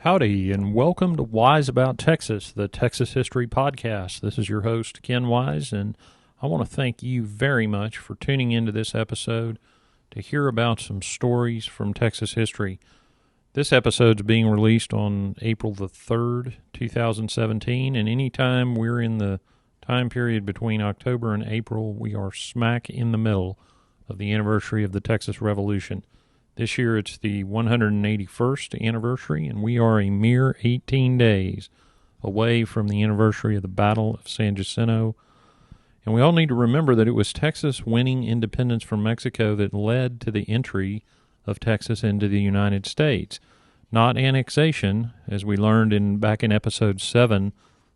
Howdy, and welcome to Wise About Texas, the Texas History Podcast. This is your host, Ken Wise, and I want to thank you very much for tuning into this episode to hear about some stories from Texas history. This episode is being released on April the 3rd, 2017, and anytime we're in the time period between October and April, we are smack in the middle of the anniversary of the Texas Revolution. This year it's the 181st anniversary, and we are a mere 18 days away from the anniversary of the Battle of San Jacinto. And we all need to remember that it was Texas winning independence from Mexico that led to the entry of Texas into the United States. Not annexation, as we learned back in episode 7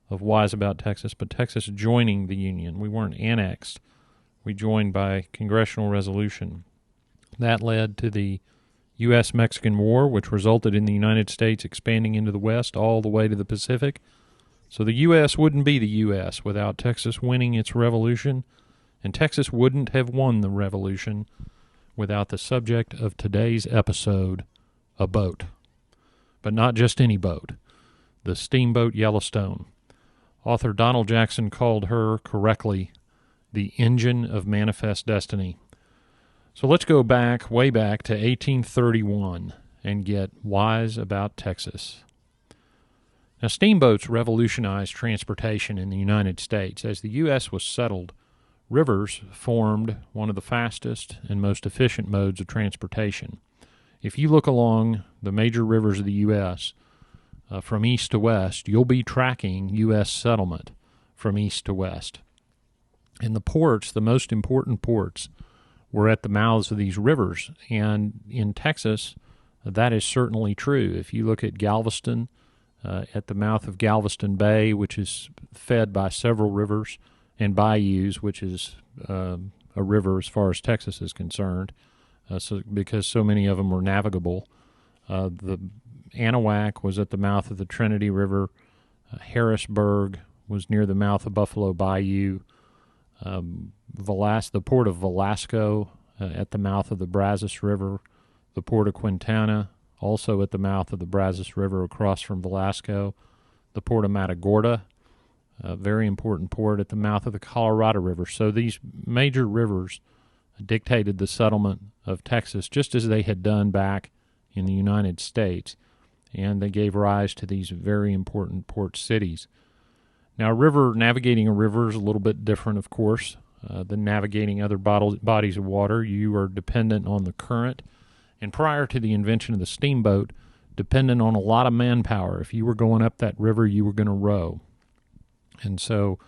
of Wise About Texas, but Texas joining the Union. We weren't annexed. We joined by congressional resolution. That led to the U.S.-Mexican War, which resulted in the United States expanding into the West all the way to the Pacific. So the U.S. wouldn't be the U.S. without Texas winning its revolution, and Texas wouldn't have won the revolution without the subject of today's episode, a boat. But not just any boat, the Steamboat Yellowstone. Author Donald Jackson called her, correctly, the engine of manifest destiny. So let's go way back to 1831 and get wise about Texas. Now, steamboats revolutionized transportation in the United States. As the U.S. was settled, rivers formed one of the fastest and most efficient modes of transportation. If you look along the major rivers of the U.S. From east to west, you'll be tracking U.S. settlement from east to west. And the ports, the most important ports, were at the mouths of these rivers, and in Texas, that is certainly true. If you look at Galveston, at the mouth of Galveston Bay, which is fed by several rivers, and bayous, which is a river as far as Texas is concerned, because so many of them were navigable. The Anahuac was at the mouth of the Trinity River. Harrisburg was near the mouth of Buffalo Bayou. The port of Velasco at the mouth of the Brazos River, the port of Quintana also at the mouth of the Brazos River across from Velasco, the port of Matagorda, a very important port at the mouth of the Colorado River. So these major rivers dictated the settlement of Texas just as they had done back in the United States, and they gave rise to these very important port cities. Now, navigating a river is a little bit different, of course, than navigating other bodies of water. You are dependent on the current, and prior to the invention of the steamboat, dependent on a lot of manpower. If you were going up that river, you were going to row. And so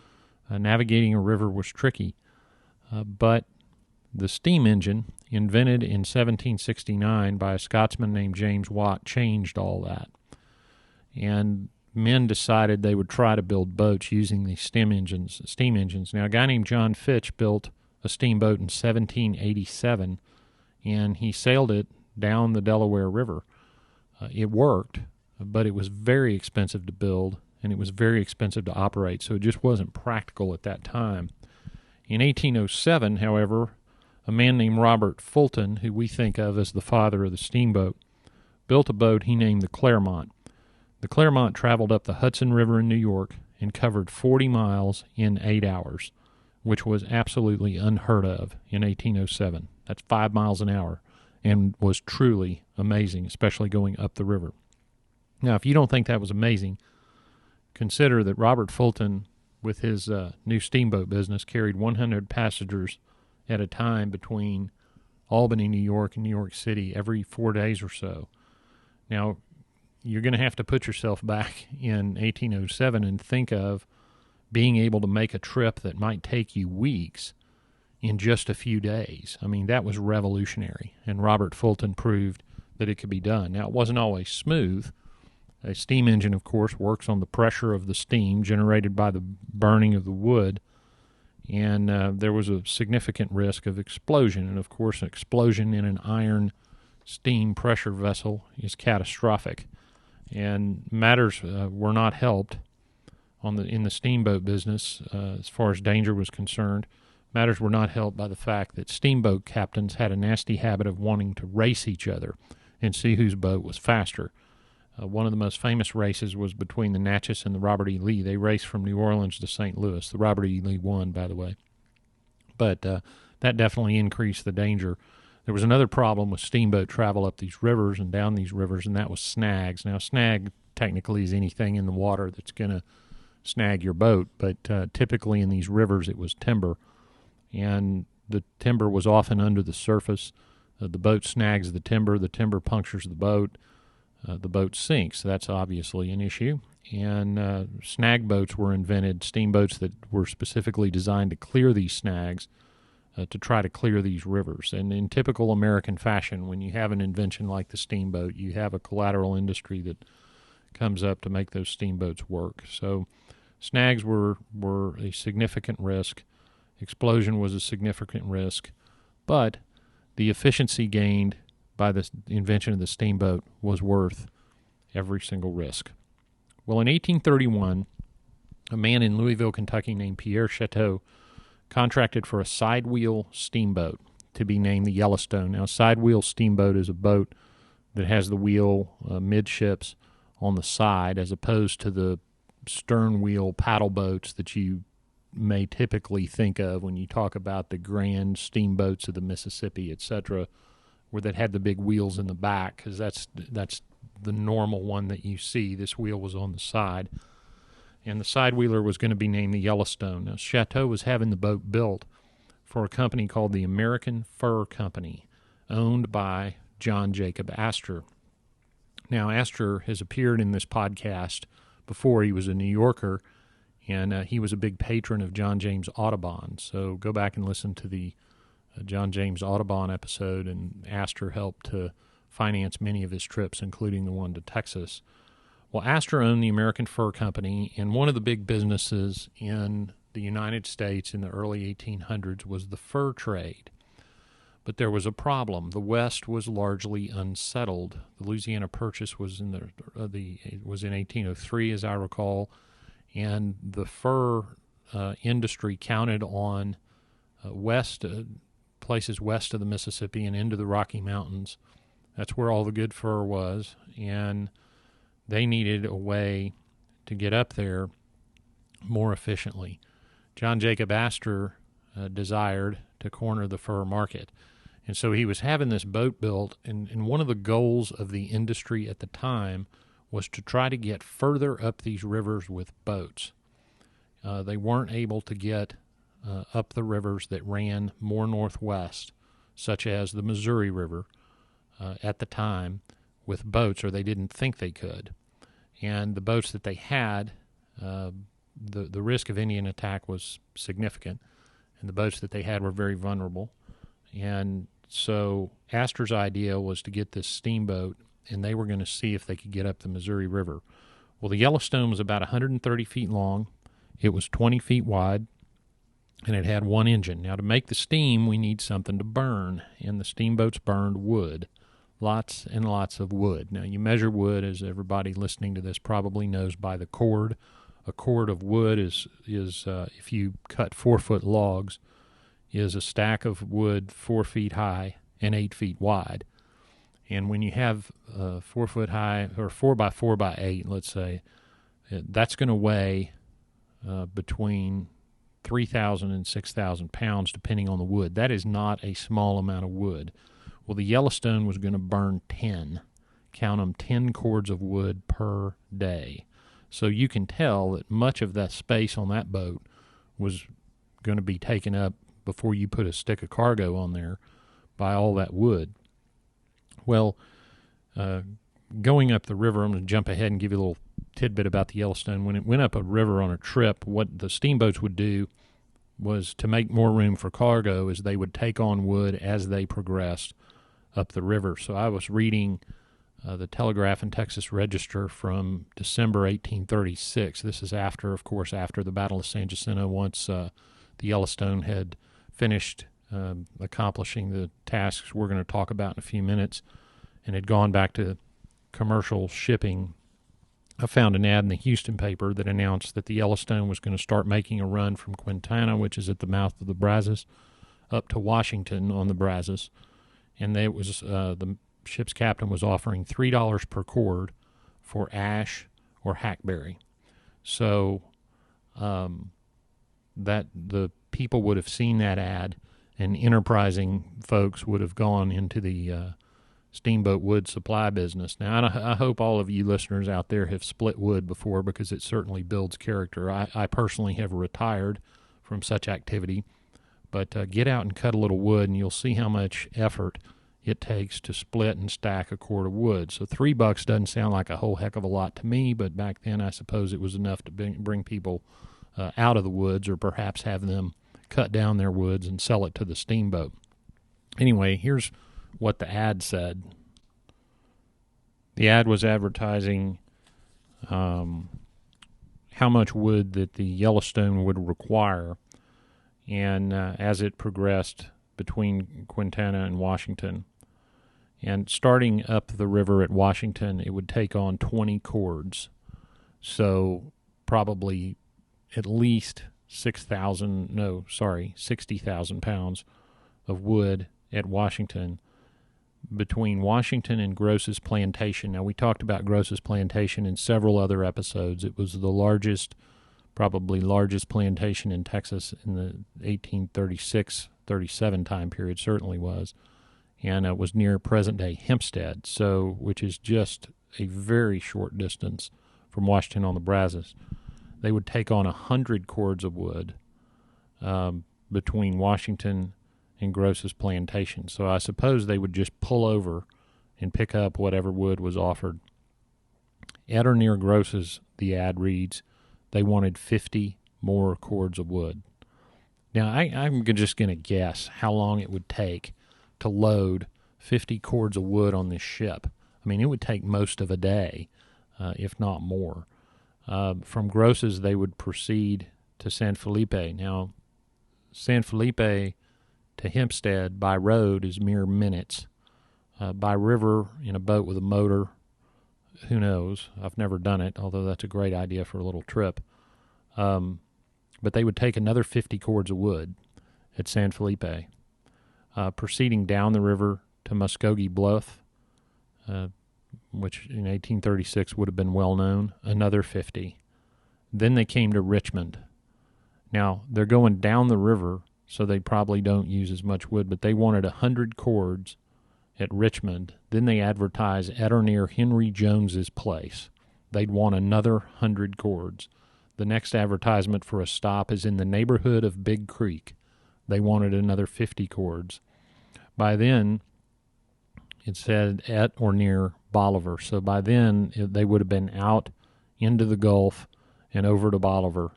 navigating a river was tricky. But the steam engine, invented in 1769 by a Scotsman named James Watt, changed all that. And men decided they would try to build boats using these steam engines. Now, a guy named John Fitch built a steamboat in 1787, and he sailed it down the Delaware River. It worked, but it was very expensive to build, and it was very expensive to operate, so it just wasn't practical at that time. In 1807, however, a man named Robert Fulton, who we think of as the father of the steamboat, built a boat he named the Clermont. The Clermont traveled up the Hudson River in New York and covered 40 miles in 8 hours, which was absolutely unheard of in 1807. That's 5 miles an hour, and was truly amazing, especially going up the river. Now, if you don't think that was amazing, consider that Robert Fulton, with his new steamboat business, carried 100 passengers at a time between Albany, New York, and New York City every 4 days or so. Now, you're going to have to put yourself back in 1807 and think of being able to make a trip that might take you weeks in just a few days. I mean, that was revolutionary, and Robert Fulton proved that it could be done. Now, it wasn't always smooth. A steam engine, of course, works on the pressure of the steam generated by the burning of the wood, and there was a significant risk of explosion. And, of course, an explosion in an iron steam pressure vessel is catastrophic. And matters were not helped in the steamboat business as far as danger was concerned. Matters were not helped by the fact that steamboat captains had a nasty habit of wanting to race each other and see whose boat was faster. One of the most famous races was between the Natchez and the Robert E. Lee. They raced from New Orleans to St. Louis. The Robert E. Lee won, by the way. But that definitely increased the danger. There was another problem with steamboat travel up these rivers and down these rivers, and that was snags. Now, snag technically is anything in the water that's going to snag your boat, but typically in these rivers it was timber, and the timber was often under the surface. The boat snags the timber punctures the boat sinks. That's obviously an issue. And snag boats were invented, steamboats that were specifically designed to clear these snags, to try to clear these rivers. And in typical American fashion, when you have an invention like the steamboat, you have a collateral industry that comes up to make those steamboats work. So snags were a significant risk. Explosion was a significant risk. But the efficiency gained by the invention of the steamboat was worth every single risk. Well, in 1831, a man in Louisville, Kentucky named Pierre Chateau contracted for a sidewheel steamboat to be named the Yellowstone. Now, a sidewheel steamboat is a boat that has the wheel midships on the side, as opposed to the stern wheel paddle boats that you may typically think of when you talk about the grand steamboats of the Mississippi, etc., where that had the big wheels in the back, because that's the normal one that you see. This wheel was on the side, and the sidewheeler was going to be named the Yellowstone. Now, Chateau was having the boat built for a company called the American Fur Company, owned by John Jacob Astor. Now, Astor has appeared in this podcast before. He was a New Yorker, and he was a big patron of John James Audubon. So go back and listen to the John James Audubon episode, and Astor helped to finance many of his trips, including the one to Texas. Well, Astor owned the American Fur Company, and one of the big businesses in the United States in the early 1800s was the fur trade. But there was a problem. The West was largely unsettled. The Louisiana Purchase was in was in 1803, as I recall, and the fur industry counted on places west of the Mississippi and into the Rocky Mountains. That's where all the good fur was, and they needed a way to get up there more efficiently. John Jacob Astor desired to corner the fur market, and so he was having this boat built, and one of the goals of the industry at the time was to try to get further up these rivers with boats. They weren't able to get up the rivers that ran more northwest, such as the Missouri River, at the time, with boats, or they didn't think they could. And the boats that they had, the risk of Indian attack was significant, and the boats that they had were very vulnerable. And so Astor's idea was to get this steamboat, and they were going to see if they could get up the Missouri River. Well, the Yellowstone was about 130 feet long. It was 20 feet wide, and it had one engine. Now, to make the steam, we need something to burn, and the steamboats burned wood. Lots and lots of wood. Now, you measure wood, as everybody listening to this probably knows, by the cord. A cord of wood is if you cut 4-foot logs, is a stack of wood 4 feet high and 8 feet wide. And when you have 4 foot high, or 4 by 4 by 8, let's say, that's going to weigh between 3,000 and 6,000 pounds, depending on the wood. That is not a small amount of wood. Well, the Yellowstone was going to burn 10. Count them, 10 cords of wood per day. So you can tell that much of that space on that boat was going to be taken up before you put a stick of cargo on there by all that wood. Well, going up the river, I'm going to jump ahead and give you a little tidbit about the Yellowstone. When it went up a river on a trip, what the steamboats would do was, to make more room for cargo, is they would take on wood as they progressed up the river. So I was reading the Telegraph and Texas Register from December 1836. This is after the Battle of San Jacinto, once the Yellowstone had finished accomplishing the tasks we're going to talk about in a few minutes, and had gone back to commercial shipping. I found an ad in the Houston paper that announced that the Yellowstone was going to start making a run from Quintana, which is at the mouth of the Brazos, up to Washington on the Brazos. And it was the ship's captain was offering $3 per cord for ash or hackberry. So that the people would have seen that ad, and enterprising folks would have gone into the steamboat wood supply business. Now, I hope all of you listeners out there have split wood before, because it certainly builds character. I personally have retired from such activity, but get out and cut a little wood, and you'll see how much effort it takes to split and stack a cord of wood. So $3 doesn't sound like a whole heck of a lot to me, but back then I suppose it was enough to bring people out of the woods, or perhaps have them cut down their woods and sell it to the steamboat. Anyway, here's what the ad said. The ad was advertising how much wood that the Yellowstone would require, and as it progressed between Quintana and Washington. And starting up the river at Washington, it would take on 20 cords. So probably at least 60,000 pounds of wood at Washington. Between Washington and Gross's plantation. Now, we talked about Gross's plantation in several other episodes. It was the probably largest plantation in Texas in the 1836-37 time period, certainly was. And it was near present-day Hempstead, which is just a very short distance from Washington on the Brazos. They would take on 100 cords of wood between Washington and Gross's plantation. So I suppose they would just pull over and pick up whatever wood was offered. At or near Gross's, the ad reads, they wanted 50 more cords of wood. Now, I'm just going to guess how long it would take to load 50 cords of wood on this ship. I mean, it would take most of a day, if not more. From Gross's, they would proceed to San Felipe. Now, San Felipe to Hempstead by road is mere minutes. By river, in a boat with a motor, who knows? I've never done it, although that's a great idea for a little trip. But they would take another 50 cords of wood at San Felipe. Proceeding down the river to Muskogee Bluff, which in 1836 would have been well known, another 50. Then they came to Richmond. Now, they're going down the river, so they probably don't use as much wood, but they wanted 100 cords at Richmond. Then they advertise at or near Henry Jones's place. They'd want another 100 cords. The next advertisement for a stop is in the neighborhood of Big Creek. They wanted another 50 cords. By then, it said at or near Bolivar. So by then, they would have been out into the Gulf and over to Bolivar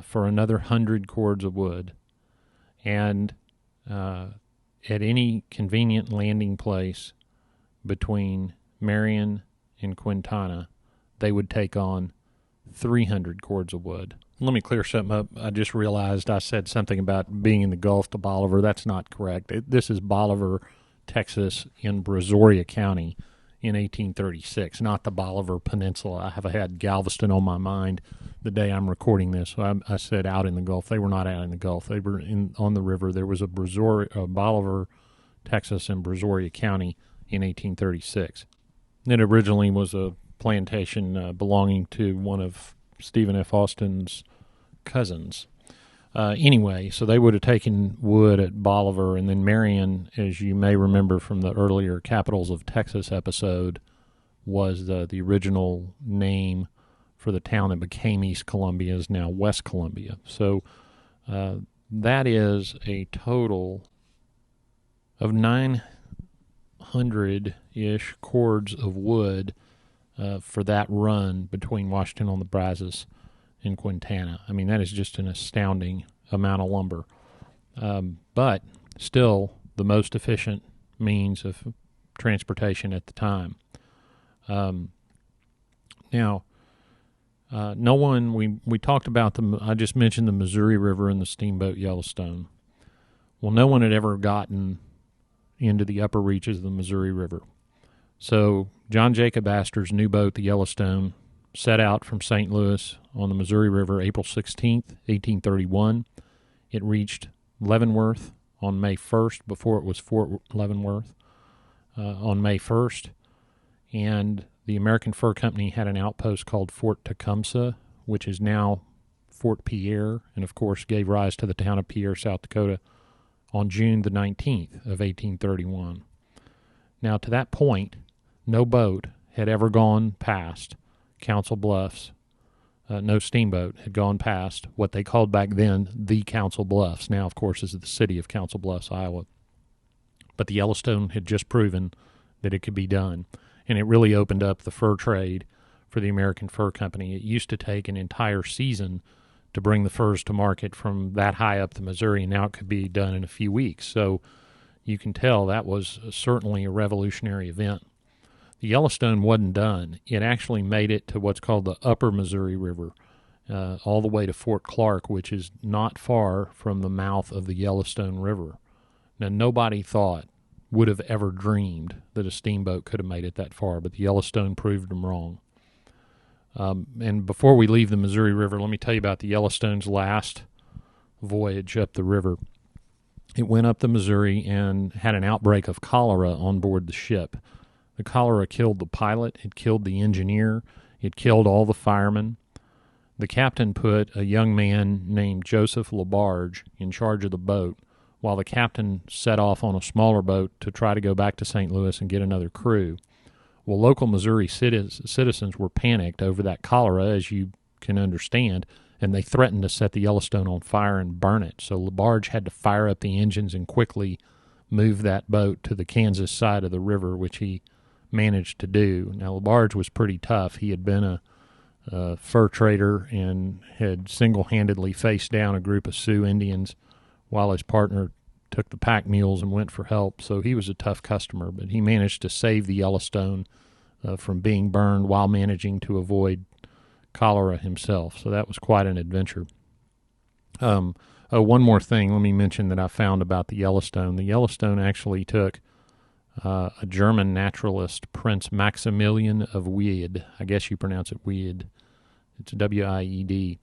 for another 100 cords of wood. And at any convenient landing place between Marion and Quintana, they would take on 300 cords of wood. Let me clear something up. I just realized I said something about being in the Gulf to Bolivar. That's not correct. This is Bolivar, Texas, in Brazoria County in 1836, not the Bolivar Peninsula. I have had Galveston on my mind the day I'm recording this. So I said out in the Gulf. They were not out in the Gulf. They were on the river. There was a Bolivar, Texas, in Brazoria County in 1836. It originally was a plantation belonging to one of Stephen F. Austin's cousins. Anyway, so they would have taken wood at Bolivar, and then Marion, as you may remember from the earlier Capitals of Texas episode, was the original name for the town that became East Columbia, is now West Columbia. So that is a total of 900-ish cords of wood for that run between Washington on the Brazos and Quintana. I mean, that is just an astounding amount of lumber. But still the most efficient means of transportation at the time. Now, no one, we talked about I just mentioned the Missouri River and the Steamboat Yellowstone. Well, no one had ever gotten into the upper reaches of the Missouri River. So John Jacob Astor's new boat, the Yellowstone, set out from St. Louis on the Missouri River April 16th, 1831. It reached Leavenworth on May 1st, before it was Fort Leavenworth, on May 1st. And The American Fur Company had an outpost called Fort Tecumseh, which is now Fort Pierre, and of course gave rise to the town of Pierre, South Dakota, on June the 19th of 1831. Now, to that point, no boat had ever gone past Council Bluffs. No steamboat had gone past what they called back then the Council Bluffs. Now, of course, is the city of Council Bluffs, Iowa. But the Yellowstone had just proven that it could be done, and it really opened up the fur trade for the American Fur Company. It used to take an entire season to bring the furs to market from that high up the Missouri, and now it could be done in a few weeks. So you can tell that was certainly a revolutionary event. The Yellowstone wasn't done. It actually made it to what's called the Upper Missouri River, all the way to Fort Clark, which is not far from the mouth of the Yellowstone River. Now, nobody would have ever dreamed that a steamboat could have made it that far, but the Yellowstone proved them wrong. And before we leave the Missouri River, let me tell you about the Yellowstone's last voyage up the river. It went up the Missouri and had an outbreak of cholera on board the ship. The cholera killed the pilot, it killed the engineer, it killed all the firemen. The captain put a young man named Joseph LaBarge in charge of the boat, while the captain set off on a smaller boat to try to go back to St. Louis and get another crew. Well, local Missouri citizens were panicked over that cholera, as you can understand, and they threatened to set the Yellowstone on fire and burn it. So LaBarge had to fire up the engines and quickly move that boat to the Kansas side of the river, which he managed to do. Now, LaBarge was pretty tough. He had been a fur trader and had single-handedly faced down a group of Sioux Indians while his partner took the pack mules and went for help. So he was a tough customer, but he managed to save the Yellowstone from being burned while managing to avoid cholera himself. So that was quite an adventure. One more thing, let me mention that I found about the Yellowstone. The Yellowstone actually took a German naturalist, Prince Maximilian of Wied. I guess you pronounce it Wied. It's W-I-E-D.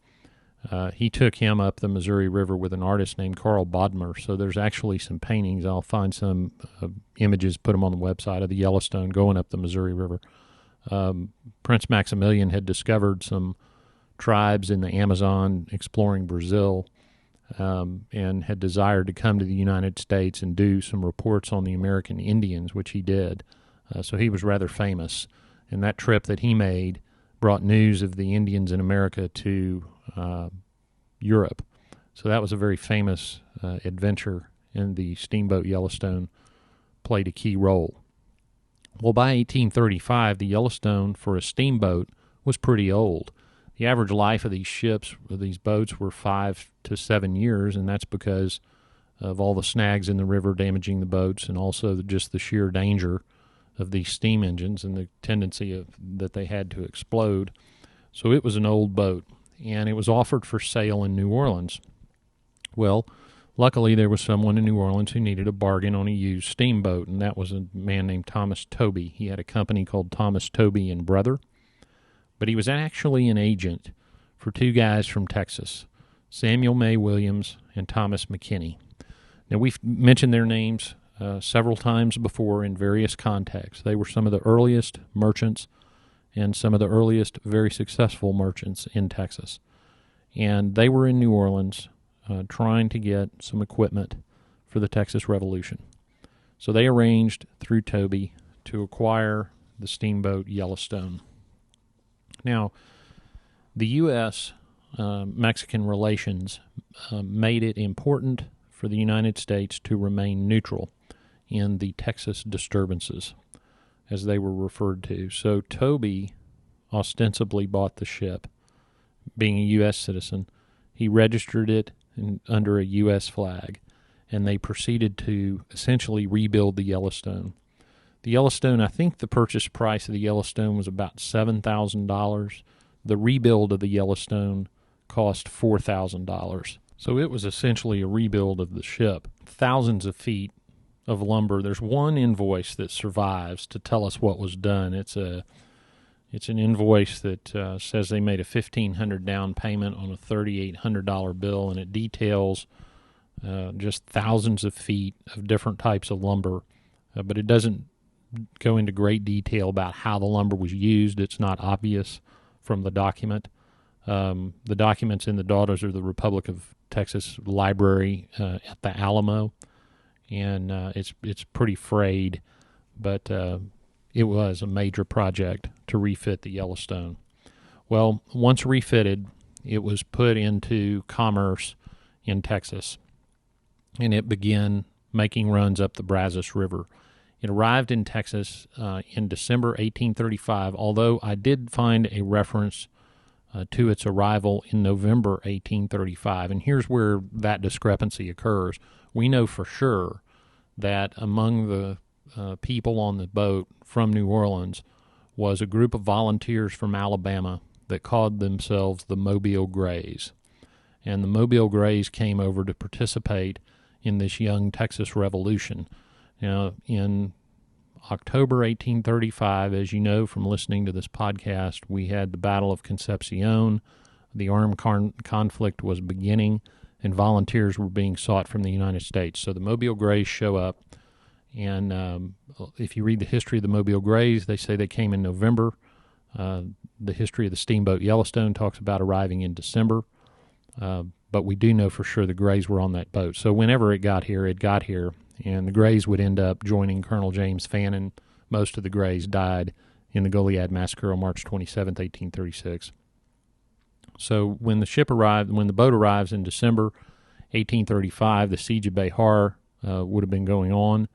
He took him up the Missouri River with an artist named Carl Bodmer. So there's actually some paintings. I'll find some images, put them on the website, of the Yellowstone going up the Missouri River. Prince Maximilian had discovered some tribes in the Amazon exploring Brazil, and had desired to come to the United States and do some reports on the American Indians, which he did. So he was rather famous. And that trip that he made brought news of the Indians in America to Europe. So that was a very famous adventure, and the Steamboat Yellowstone played a key role. Well, by 1835, the Yellowstone, for a steamboat, was pretty old. The average life of these ships, of these boats, were 5 to 7 years, and that's because of all the snags in the river damaging the boats, and also just the sheer danger of these steam engines and the tendency that they had to explode. So it was an old boat, and it was offered for sale in New Orleans. Well, luckily there was someone in New Orleans who needed a bargain on a used steamboat, and that was a man named Thomas Toby. He had a company called Thomas Toby and Brother, but he was actually an agent for two guys from Texas, Samuel May Williams and Thomas McKinney. Now, we've mentioned their names several times before in various contexts. They were some of the earliest merchants and some of the earliest very successful merchants in Texas. And they were in New Orleans trying to get some equipment for the Texas Revolution. So they arranged through Toby to acquire the steamboat Yellowstone. Now, the U.S.-Mexican relations made it important for the United States to remain neutral in the Texas disturbances, as they were referred to. So Toby ostensibly bought the ship. Being a U.S. citizen, he registered it under a U.S. flag, and they proceeded to essentially rebuild the Yellowstone. The Yellowstone, I think the purchase price of the Yellowstone was about $7,000. The rebuild of the Yellowstone cost $4,000. So it was essentially a rebuild of the ship. Thousands of feet of lumber. There's one invoice that survives to tell us what was done. It's an invoice that says they made a $1,500 down payment on a $3,800 bill, and it details just thousands of feet of different types of lumber, but it doesn't go into great detail about how the lumber was used. It's not obvious from the document. The document's in the Daughters of the Republic of Texas Library at the Alamo, and it's pretty frayed, but it was a major project to refit the Yellowstone. Well, once refitted, it was put into commerce in Texas, and it began making runs up the Brazos River. It arrived in Texas in December 1835, although I did find a reference to its arrival in November 1835. And here's where that discrepancy occurs. We know for sure that among the people on the boat from New Orleans was a group of volunteers from Alabama that called themselves the Mobile Grays. And the Mobile Grays came over to participate in this young Texas Revolution. Now, in October 1835, as you know from listening to this podcast, we had the Battle of Concepcion. The armed conflict was beginning, and volunteers were being sought from the United States. So the Mobile Grays show up, and if you read the history of the Mobile Grays, they say they came in November. The history of the Steamboat Yellowstone talks about arriving in December, but we do know for sure the Grays were on that boat. So whenever it got here, and the Grays would end up joining Colonel James Fannin. Most of the Grays died in the Goliad Massacre on March 27, 1836. So when the boat arrives in December 1835, the siege of Behar would have been going on,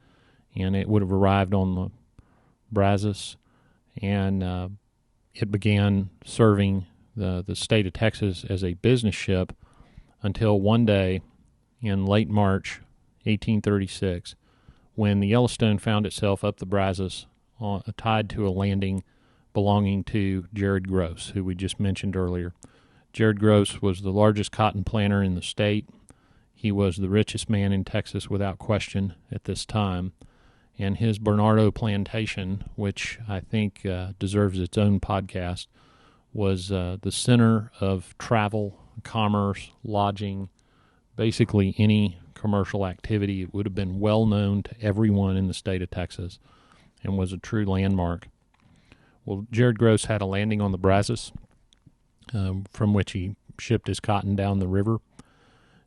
and it would have arrived on the Brazos, and it began serving the state of Texas as a business ship until one day in late March 1836, when the Yellowstone found itself up the Brazos tied to a landing belonging to Jared Gross, who we just mentioned earlier. Jared Gross was the largest cotton planter in the state. He was the richest man in Texas without question at this time, and his Bernardo plantation, which I think deserves its own podcast, was the center of travel, commerce, lodging, basically any commercial activity. It would have been well known to everyone in the state of Texas and was a true landmark. Well, Jared Gross had a landing on the Brazos from which he shipped his cotton down the river.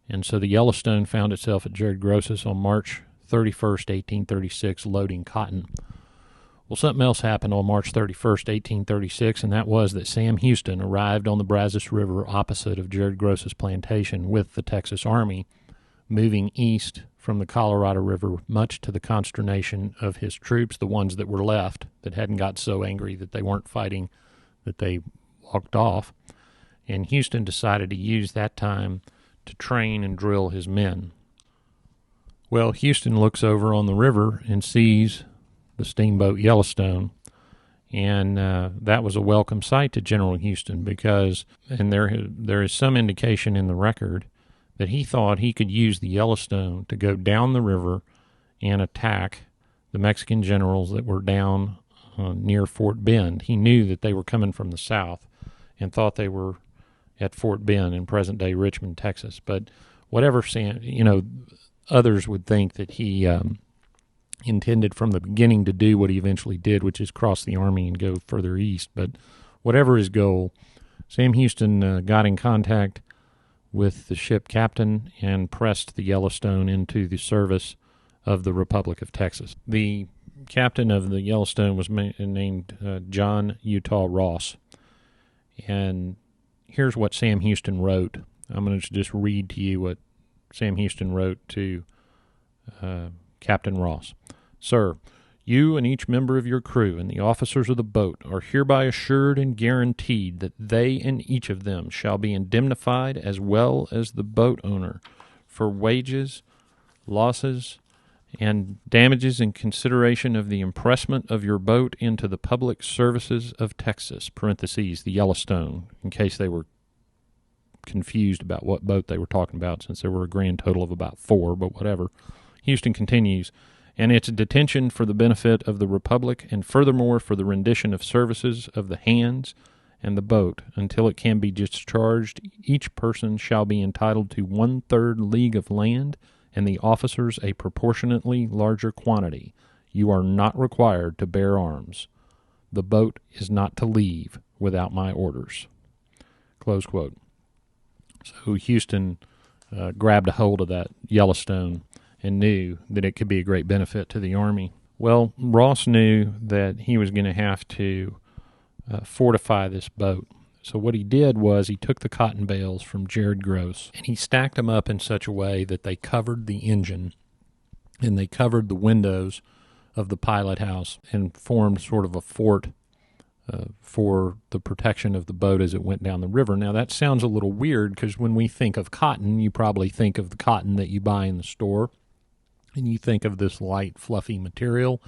And so the Yellowstone found itself at Jared Gross's on March 31st, 1836, loading cotton. Well, something else happened on March 31st, 1836, and that was that Sam Houston arrived on the Brazos River opposite of Jared Gross's plantation with the Texas Army, moving east from the Colorado River, much to the consternation of his troops, the ones that were left, that hadn't got so angry that they weren't fighting, that they walked off. And Houston decided to use that time to train and drill his men. Well, Houston looks over on the river and sees the Steamboat Yellowstone, and that was a welcome sight to General Houston because, and there is some indication in the record that he thought he could use the Yellowstone to go down the river and attack the Mexican generals that were down near Fort Bend. He knew that they were coming from the south and thought they were at Fort Bend in present-day Richmond, Texas. But whatever, others would think that he intended from the beginning to do what he eventually did, which is cross the Army and go further east. But whatever his goal, Sam Houston got in contact with the ship captain and pressed the Yellowstone into the service of the Republic of Texas. The captain of the Yellowstone was named John Utah Ross. And here's what Sam Houston wrote. I'm going to just read to you what Sam Houston wrote to Captain Ross. Sir, you and each member of your crew and the officers of the boat are hereby assured and guaranteed that they and each of them shall be indemnified as well as the boat owner for wages, losses, and damages in consideration of the impressment of your boat into the public services of Texas, parentheses, the Yellowstone, in case they were confused about what boat they were talking about, since there were a grand total of about 4, but whatever. Houston continues, and its detention for the benefit of the Republic, and furthermore for the rendition of services of the hands and the boat, until it can be discharged, each person shall be entitled to 1/3 league of land, and the officers a proportionately larger quantity. You are not required to bear arms. The boat is not to leave without my orders." Close quote. So Houston grabbed a hold of that Yellowstone and knew that it could be a great benefit to the Army. Well, Ross knew that he was going to have to fortify this boat. So what he did was he took the cotton bales from Jared Gross and he stacked them up in such a way that they covered the engine and they covered the windows of the pilot house and formed sort of a fort for the protection of the boat as it went down the river. Now, that sounds a little weird because when we think of cotton, you probably think of the cotton that you buy in the store, and you think of this light, fluffy material.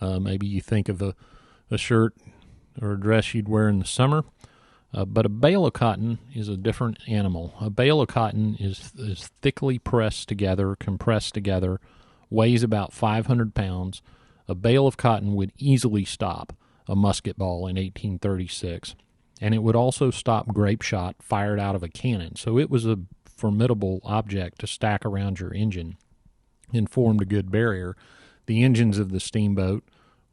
Maybe you think of a shirt or a dress you'd wear in the summer. But a bale of cotton is a different animal. A bale of cotton is thickly pressed together, compressed together, weighs about 500 pounds. A bale of cotton would easily stop a musket ball in 1836, and it would also stop grape shot fired out of a cannon. So it was a formidable object to stack around your engine and formed a good barrier. The engines of the steamboat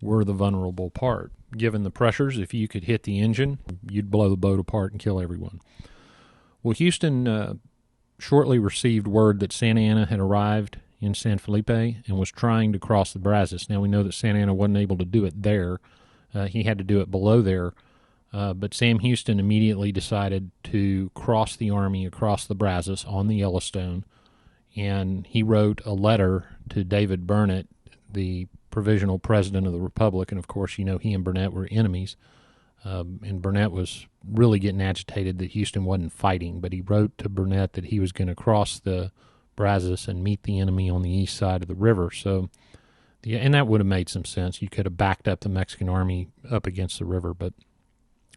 were the vulnerable part. Given the pressures, if you could hit the engine, you'd blow the boat apart and kill everyone. Well, Houston shortly received word that Santa Anna had arrived in San Felipe and was trying to cross the Brazos. Now, we know that Santa Anna wasn't able to do it there. He had to do it below there. But Sam Houston immediately decided to cross the Army across the Brazos on the Yellowstone, and he wrote a letter to David Burnett, the provisional president of the Republic, and of course, you know, he and Burnett were enemies, and Burnett was really getting agitated that Houston wasn't fighting, but he wrote to Burnett that he was going to cross the Brazos and meet the enemy on the east side of the river. So, and that would have made some sense. You could have backed up the Mexican army up against the river, but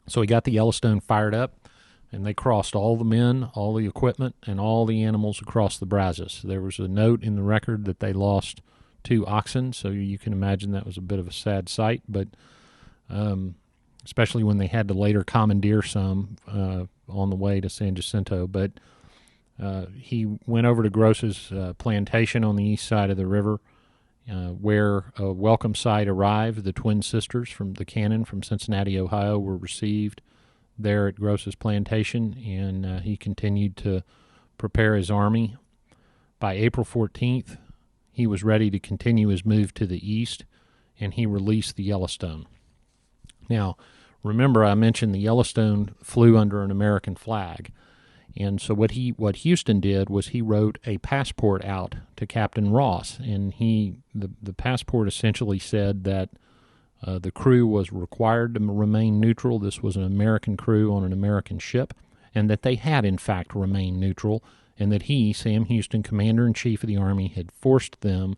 so he got the Yellowstone fired up, and they crossed all the men, all the equipment, and all the animals across the Brazos. There was a note in the record that they lost 2 oxen, so you can imagine that was a bit of a sad sight, but especially when they had to later commandeer some on the way to San Jacinto. But he went over to Gross's plantation on the east side of the river, where a welcome sight arrived. The twin sisters from the Cannon from Cincinnati, Ohio, were received there at Gross's plantation, and he continued to prepare his army. By April 14th, he was ready to continue his move to the east, and he released the Yellowstone. Now, remember I mentioned the Yellowstone flew under an American flag, and so what Houston did was he wrote a passport out to Captain Ross, and the passport essentially said that the crew was required to remain neutral. This was an American crew on an American ship, and that they had in fact remained neutral, and that he, Sam Houston, Commander-in-Chief of the Army, had forced them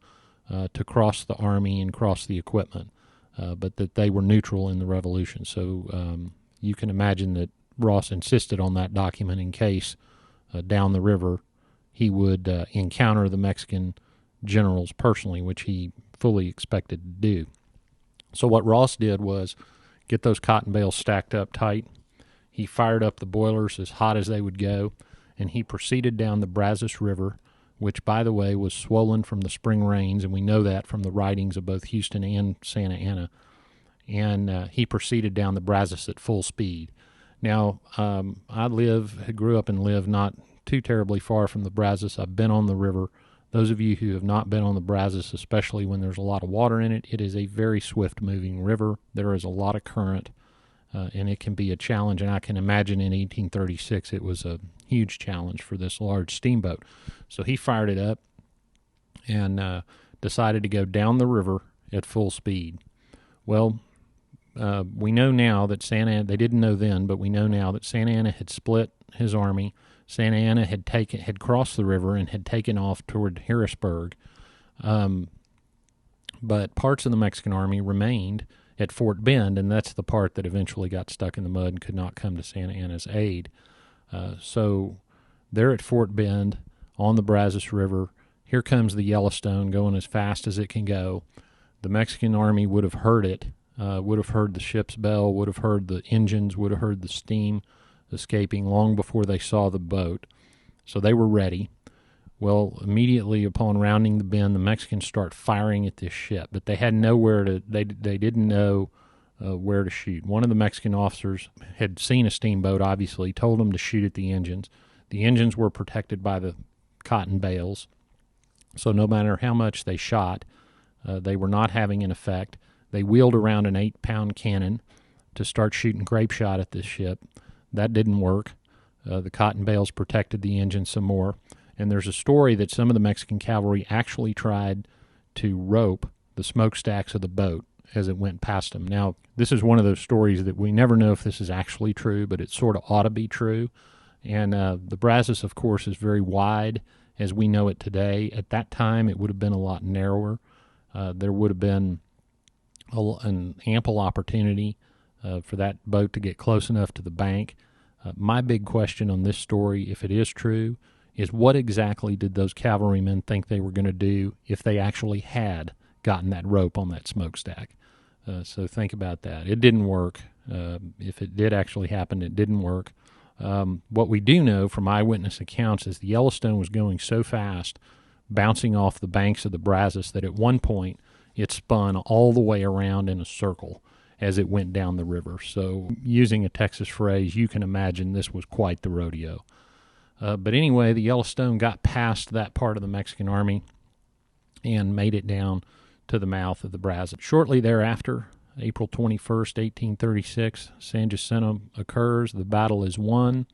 to cross the Army and cross the equipment, but that they were neutral in the revolution. So you can imagine that Ross insisted on that document in case down the river he would encounter the Mexican generals personally, which he fully expected to do. So what Ross did was get those cotton bales stacked up tight. He fired up the boilers as hot as they would go, and he proceeded down the Brazos River, which, by the way, was swollen from the spring rains, and we know that from the writings of both Houston and Santa Anna. And he proceeded down the Brazos at full speed. Now, I grew up and live not too terribly far from the Brazos. I've been on the river. Those of you who have not been on the Brazos, especially when there's a lot of water in it, it is a very swift-moving river. There is a lot of current, and it can be a challenge. And I can imagine in 1836 it was a huge challenge for this large steamboat. So he fired it up and decided to go down the river at full speed. Well, we know now that they didn't know then, but we know now that Santa Anna had split his army. Santa Anna had crossed the river and had taken off toward Harrisburg. But parts of the Mexican army remained at Fort Bend, and that's the part that eventually got stuck in the mud and could not come to Santa Anna's aid. So they're at Fort Bend on the Brazos River. Here comes the Yellowstone going as fast as it can go. The Mexican army would have heard it, would have heard the ship's bell, would have heard the engines, would have heard the steam escaping long before they saw the boat. So they were ready. Well, immediately upon rounding the bend, the Mexicans start firing at this ship, but they had nowhere to. They didn't know where to shoot. One of the Mexican officers had seen a steamboat. Obviously, told them to shoot at the engines. The engines were protected by the cotton bales, so no matter how much they shot, they were not having an effect. They wheeled around an 8-pound cannon to start shooting grape shot at this ship. That didn't work. The cotton bales protected the engine some more. And there's a story that some of the Mexican cavalry actually tried to rope the smokestacks of the boat as it went past them. Now, this is one of those stories that we never know if this is actually true, but it sort of ought to be true. And the Brazos, of course, is very wide as we know it today. At that time, it would have been a lot narrower. There would have been an ample opportunity for that boat to get close enough to the bank. My big question on this story, if it is true, is what exactly did those cavalrymen think they were going to do if they actually had gotten that rope on that smokestack? So think about that. It didn't work. If it did actually happen, it didn't work. What we do know from eyewitness accounts is the Yellowstone was going so fast, bouncing off the banks of the Brazos, that at one point it spun all the way around in a circle as it went down the river. So using a Texas phrase, you can imagine this was quite the rodeo. But anyway, the Yellowstone got past that part of the Mexican army and made it down to the mouth of the Brazos. Shortly thereafter, April 21st, 1836, San Jacinto occurs. The battle is won.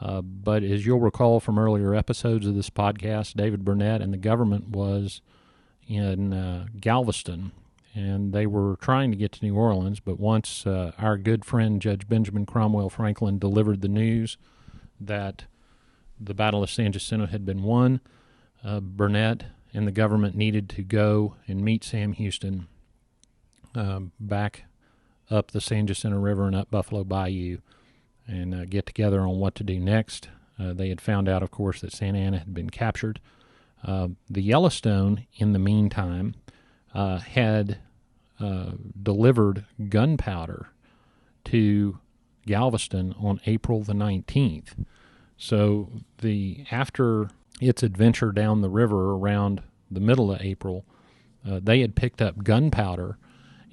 But as you'll recall from earlier episodes of this podcast, David Burnett and the government was in Galveston, and they were trying to get to New Orleans. But once our good friend Judge Benjamin Cromwell Franklin delivered the news that the Battle of San Jacinto had been won, Burnett and the government needed to go and meet Sam Houston back up the San Jacinto River and up Buffalo Bayou and get together on what to do next. They had found out, of course, that Santa Anna had been captured. The Yellowstone, in the meantime, had delivered gunpowder to Galveston on April the 19th. So after its adventure down the river around the middle of April, they had picked up gunpowder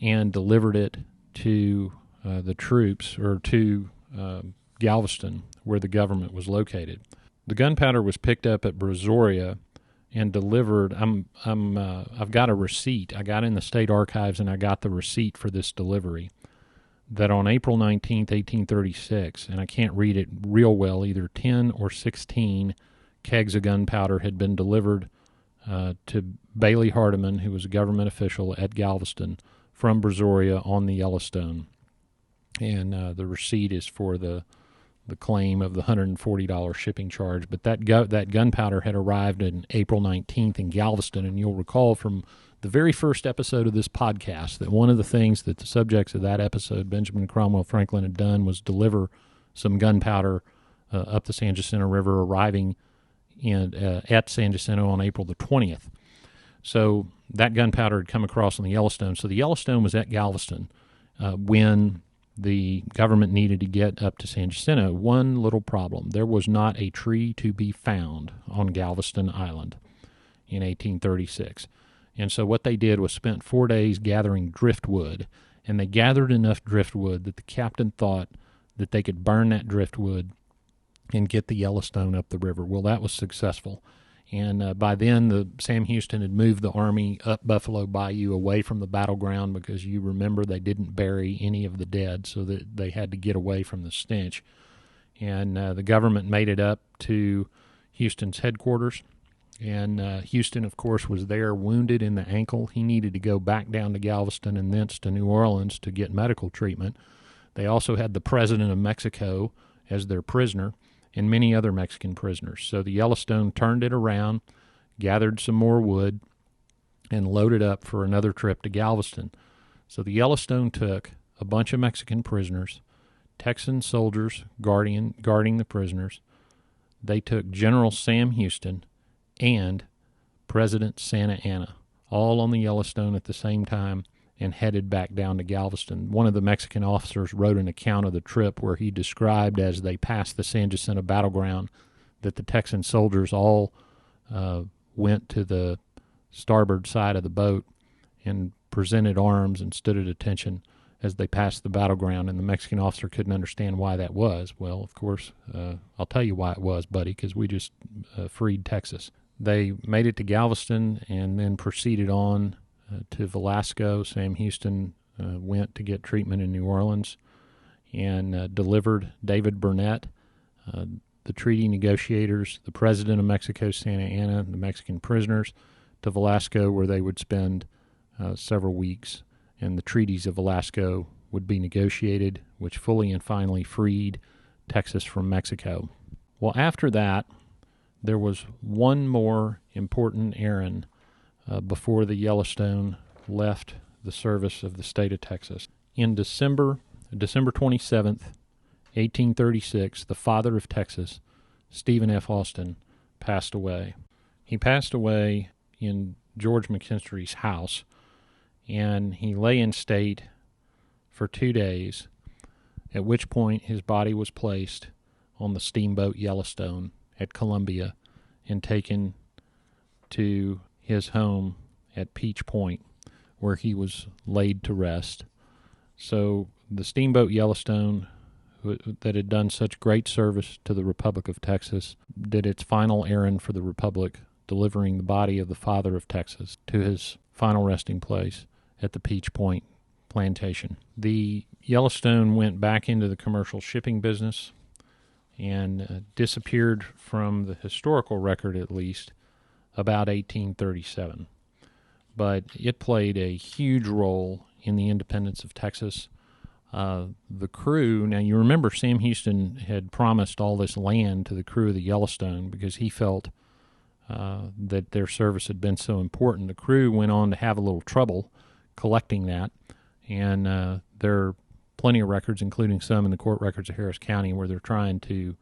and delivered it to the troops, or to Galveston, where the government was located. The gunpowder was picked up at Brazos and delivered. I've got a receipt. I got in the state archives and I got the receipt for this delivery. That on April 19th, 1836, and I can't read it real well, either 10 or 16 kegs of gunpowder had been delivered to Bailey Hardiman, who was a government official at Galveston, from Brazos on the Yellowstone. And the receipt is for the claim of the $140 shipping charge. But that gunpowder had arrived on April 19th in Galveston, and you'll recall from the very first episode of this podcast that one of the things that the subjects of that episode, Benjamin Cromwell Franklin, had done was deliver some gunpowder up the San Jacinto River, arriving at San Jacinto on April the 20th. So that gunpowder had come across on the Yellowstone. So the Yellowstone was at Galveston when the government needed to get up to San Jacinto. One little problem: there was not a tree to be found on Galveston Island in 1836. And so what they did was spent 4 days gathering driftwood, and they gathered enough driftwood that the captain thought that they could burn that driftwood and get the Yellowstone up the river. Well, that was successful. And by then, Sam Houston had moved the army up Buffalo Bayou away from the battleground, because you remember they didn't bury any of the dead, so that they had to get away from the stench. And the government made it up to Houston's headquarters. And Houston, of course, was there wounded in the ankle. He needed to go back down to Galveston and thence to New Orleans to get medical treatment. They also had the president of Mexico as their prisoner and many other Mexican prisoners. So the Yellowstone turned it around, gathered some more wood, and loaded up for another trip to Galveston. So the Yellowstone took a bunch of Mexican prisoners, Texan soldiers guarding the prisoners. They took General Sam Houston and President Santa Anna, all on the Yellowstone at the same time, and headed back down to Galveston. One of the Mexican officers wrote an account of the trip where he described, as they passed the San Jacinto battleground, that the Texan soldiers all went to the starboard side of the boat and presented arms and stood at attention as they passed the battleground, and the Mexican officer couldn't understand why that was. Well, of course, I'll tell you why it was, buddy, because we just freed Texas. They made it to Galveston and then proceeded on to Velasco. Sam Houston went to get treatment in New Orleans and delivered David Burnett, the treaty negotiators, the president of Mexico, Santa Anna, the Mexican prisoners, to Velasco, where they would spend several weeks, and the treaties of Velasco would be negotiated, which fully and finally freed Texas from Mexico. Well, after that, there was one more important errand before the Yellowstone left the service of the state of Texas. In December 27th, 1836, the father of Texas, Stephen F. Austin, passed away. He passed away in George McKinstry's house, and he lay in state for 2 days, at which point his body was placed on the Steamboat Yellowstone at Columbia and taken to his home at Peach Point, where he was laid to rest. So the Steamboat Yellowstone, that had done such great service to the Republic of Texas, did its final errand for the Republic, delivering the body of the father of Texas to his final resting place at the Peach Point plantation. The Yellowstone went back into the commercial shipping business and disappeared from the historical record, at least, about 1837. But it played a huge role in the independence of Texas. The crew, now you remember Sam Houston had promised all this land to the crew of the Yellowstone because he felt that their service had been so important. The crew went on to have a little trouble collecting that, and there are plenty of records, including some in the court records of Harris County, where they're trying to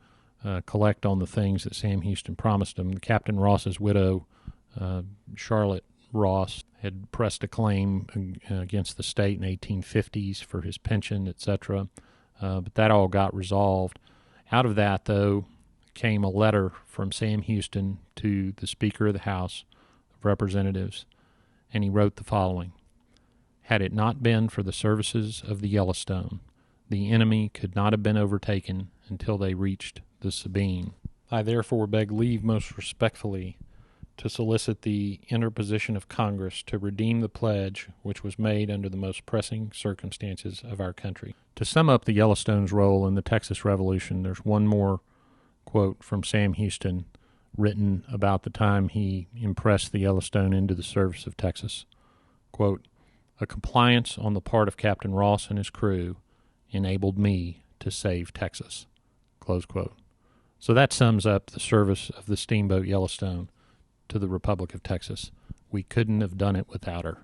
collect on the things that Sam Houston promised them. Captain Ross's widow, Charlotte Ross, had pressed a claim against the state in the 1850s for his pension, etc., but that all got resolved. Out of that, though, came a letter from Sam Houston to the Speaker of the House of Representatives, and he wrote the following: "Had it not been for the services of the Yellowstone, the enemy could not have been overtaken until they reached the Sabine. I therefore beg leave most respectfully to solicit the interposition of Congress to redeem the pledge which was made under the most pressing circumstances of our country." To sum up the Yellowstone's role in the Texas Revolution, there's one more quote from Sam Houston written about the time he impressed the Yellowstone into the service of Texas. Quote, "A compliance on the part of Captain Ross and his crew enabled me to save Texas." Close quote. So that sums up the service of the Steamboat Yellowstone to the Republic of Texas. We couldn't have done it without her.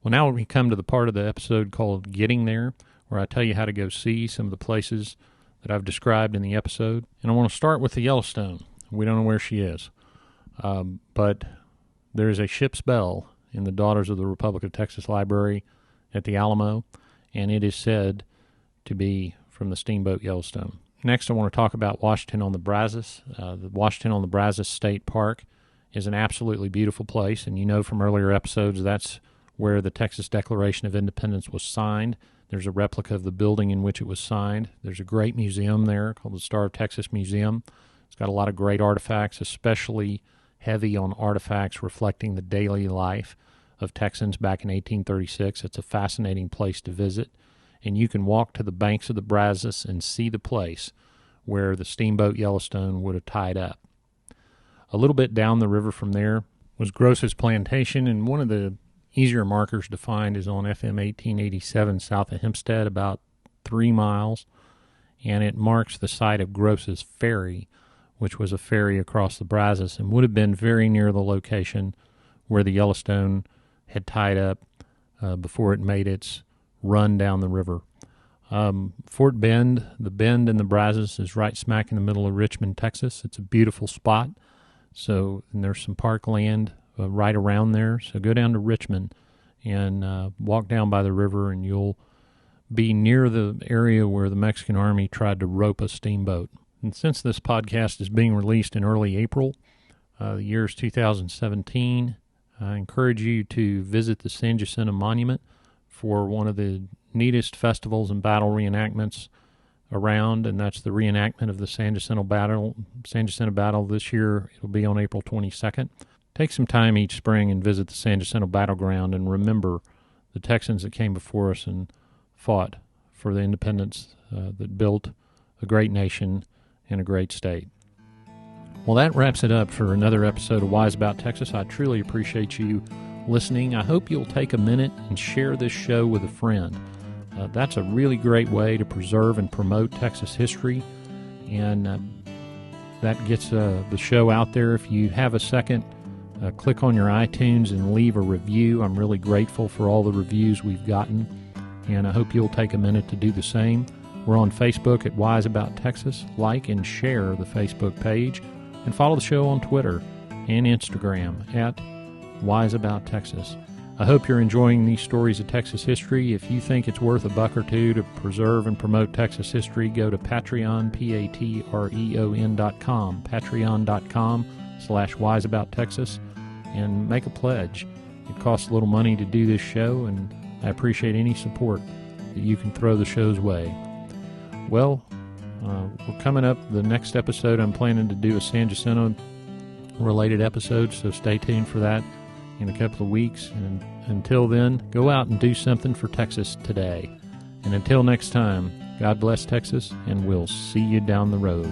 Well, now we come to the part of the episode called Getting There, where I tell you how to go see some of the places that I've described in the episode. And I want to start with the Yellowstone. We don't know where she is, but there is a ship's bell in the Daughters of the Republic of Texas Library at the Alamo, and it is said to be from the Steamboat Yellowstone. Next, I want to talk about Washington on the Brazos. The Washington on the Brazos State Park is an absolutely beautiful place, and you know from earlier episodes that's where the Texas Declaration of Independence was signed. There's a replica of the building in which it was signed. There's a great museum there called the Star of Texas Museum. It's got a lot of great artifacts, especially heavy on artifacts reflecting the daily life of Texans back in 1836. It's a fascinating place to visit, and you can walk to the banks of the Brazos and see the place where the Steamboat Yellowstone would have tied up. A little bit down the river from there was Gross's Plantation, and one of the easier markers to find is on FM 1887 south of Hempstead, about 3 miles, and it marks the site of Gross's Ferry, which was a ferry across the Brazos and would have been very near the location where the Yellowstone had tied up before it made its run down the river. Fort Bend, the Bend in the Brazos, is right smack in the middle of Richmond, Texas. It's a beautiful spot. And there's some parkland right around there. So go down to Richmond and walk down by the river, and you'll be near the area where the Mexican Army tried to rope a steamboat. And since this podcast is being released in early April, The year is 2017. I encourage you to visit the San Jacinto Monument for one of the neatest festivals and battle reenactments around, and that's the reenactment of the San Jacinto Battle. This year, it'll be on April 22nd. Take some time each spring and visit the San Jacinto Battleground and remember the Texans that came before us and fought for the independence that built a great nation and a great state. Well, that wraps it up for another episode of Wise About Texas. I truly appreciate you listening. I hope you'll take a minute and share this show with a friend. That's a really great way to preserve and promote Texas history, and that gets the show out there. If you have a second, click on your iTunes and leave a review. I'm really grateful for all the reviews we've gotten, and I hope you'll take a minute to do the same. We're on Facebook at Wise About Texas. Like and share the Facebook page, and follow the show on Twitter and Instagram at Wise About Texas. I hope you're enjoying these stories of Texas history. If you think it's worth $1 or $2 to preserve and promote Texas history, go to Patreon, Patreon.com, patreon.com/wiseabouttexas, and make a pledge. It costs a little money to do this show, and I appreciate any support that you can throw the show's way. Well, we're coming up. The next episode, I'm planning to do a San Jacinto-related episode, so stay tuned for that in a couple of weeks. And until then, go out and do something for Texas today. And until next time, God bless Texas, and we'll see you down the road.